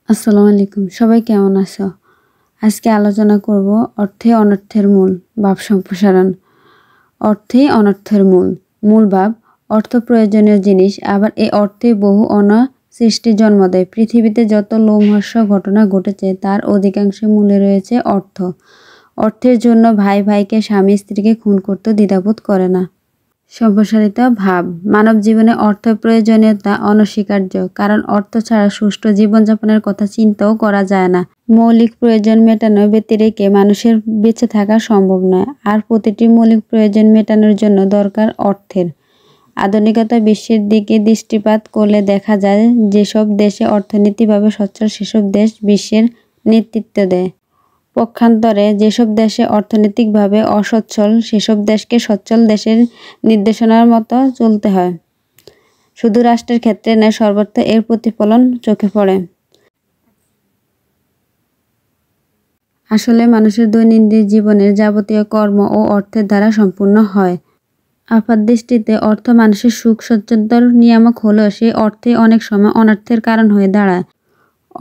আসসালামু আলাইকুম, সবাই কেমন আছো? আজকে আলোচনা করব অর্থে অনর্থের মূল ভাব সম্প্রসারণ। অর্থেই অনর্থের মূল। মূল ভাব অর্থ প্রয়োজনীয় জিনিস, আবার এই অর্থে বহু সৃষ্টি জন্ম দেয়। পৃথিবীতে যত লোমহর্ষক ঘটনা ঘটেছে তার অধিকাংশের মূলে রয়েছে অর্থ। অর্থের জন্য ভাই ভাইকে, স্বামী স্ত্রীকে খুন করতে দ্বিধাবোধ করে না। সম্প্রসারিত ভাব মানব জীবনে অর্থের প্রয়োজনীয়তা অনস্বীকার্য, কারণ অর্থ ছাড়া সুষ্ঠু জীবনযাপনের কথা চিন্তাও করা যায় না। মৌলিক প্রয়োজন মেটানো ব্যতিরেকে মানুষের বেঁচে থাকা সম্ভব নয়, আর প্রতিটি মৌলিক প্রয়োজন মেটানোর জন্য দরকার অর্থের। আধুনিকতা বিশ্বের দিকে দৃষ্টিপাত করলে দেখা যায়, যেসব দেশে অর্থনীতিভাবে সচ্ছল সেসব দেশ বিশ্বের নেতৃত্ব দেয়। পক্ষান্তরে যেসব দেশে অর্থনৈতিকভাবে অসচ্ছল সেসব দেশকে সচ্ছল দেশের নির্দেশনার মতো চলতে হয়। শুধু রাষ্ট্রের ক্ষেত্রে নয়, সর্বত্র এর প্রতিফলন চোখে পড়ে। আসলে মানুষের দৈনন্দিন জীবনের যাবতীয় কর্ম ও অর্থের দ্বারা সম্পূর্ণ হয়। আপাতদৃষ্টিতে অর্থ মানুষের সুখ স্বাচ্ছন্দ্যের নিয়ামক হলেও সেই অর্থে অনেক সময় অনর্থের কারণ হয়ে দাঁড়ায়।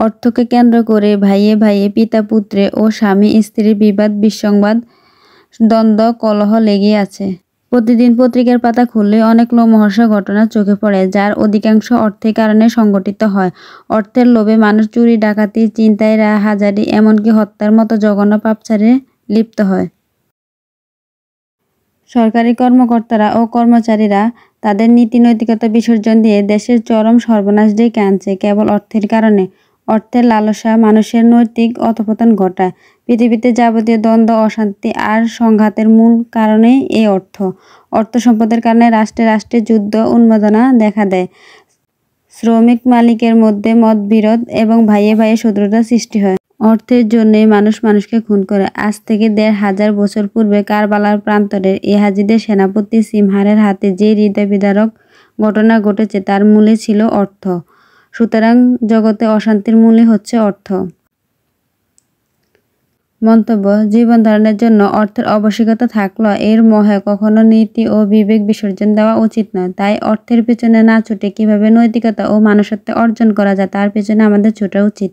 অর্থকে কেন্দ্র করে ভাইয়ে ভাইয়ে, পিতা পুত্রে ও স্বামী স্ত্রীর বিবাদ, বিসংবাদ, দ্বন্দ্ব, কলহ লেগেই আছে। প্রতিদিন পত্রিকার পাতা খুললে অনেক লোমহর্ষক ঘটনা চোখে পড়ে, যার অধিকাংশ অর্থের কারণে সংঘটিত হয়। অর্থের লোভে মানুষ চুরি, ডাকাতি, ছিনতাই, রাহাজানি, এমনকি হত্যার মতো জঘন্য পাপাচারে লিপ্ত হয়। সরকারি কর্মকর্তারা ও কর্মচারীরা তাদের নীতি নৈতিকতা বিসর্জন দিয়ে দেশের চরম সর্বনাশ ডেকে আনছে কেবল অর্থের কারণে। অর্থের লালসা মানুষের নৈতিক অধঃপতন ঘটায়। পৃথিবীতে যাবতীয় দ্বন্দ্ব, অশান্তি আর সংঘাতের মূল কারণেই এই অর্থ। অর্থ সম্পদের কারণে রাষ্ট্রে রাষ্ট্রে যুদ্ধ, উন্মাদনা দেখা দেয়। শ্রমিক মালিকের মধ্যে মতবিরোধ এবং ভাইয়ে ভাইয়ে শত্রুতা সৃষ্টি হয়। অর্থের জন্যই মানুষ মানুষকে খুন করে। আজ থেকে ১৫০০ বছর পূর্বে কারবালার প্রান্তরের ইহুদীদের সেনাপতি সিমহারের হাতে যে হৃদয় বিদারক ঘটনা ঘটেছে তার মূলে ছিল অর্থ। সুতরাং জগতে অশান্তির মূলই হচ্ছে অর্থ। মন্তব্য: জীবন ধারণের জন্য অর্থের আবশ্যকতা থাকলেও এর মোহে কখনো নীতি ও বিবেক বিসর্জন দেওয়া উচিত নয়। তাই অর্থের পেছনে না ছুটে কিভাবে নৈতিকতা ও মনুষ্যত্ব অর্জন করা যায় তার পেছনে আমাদের ছোটা উচিত।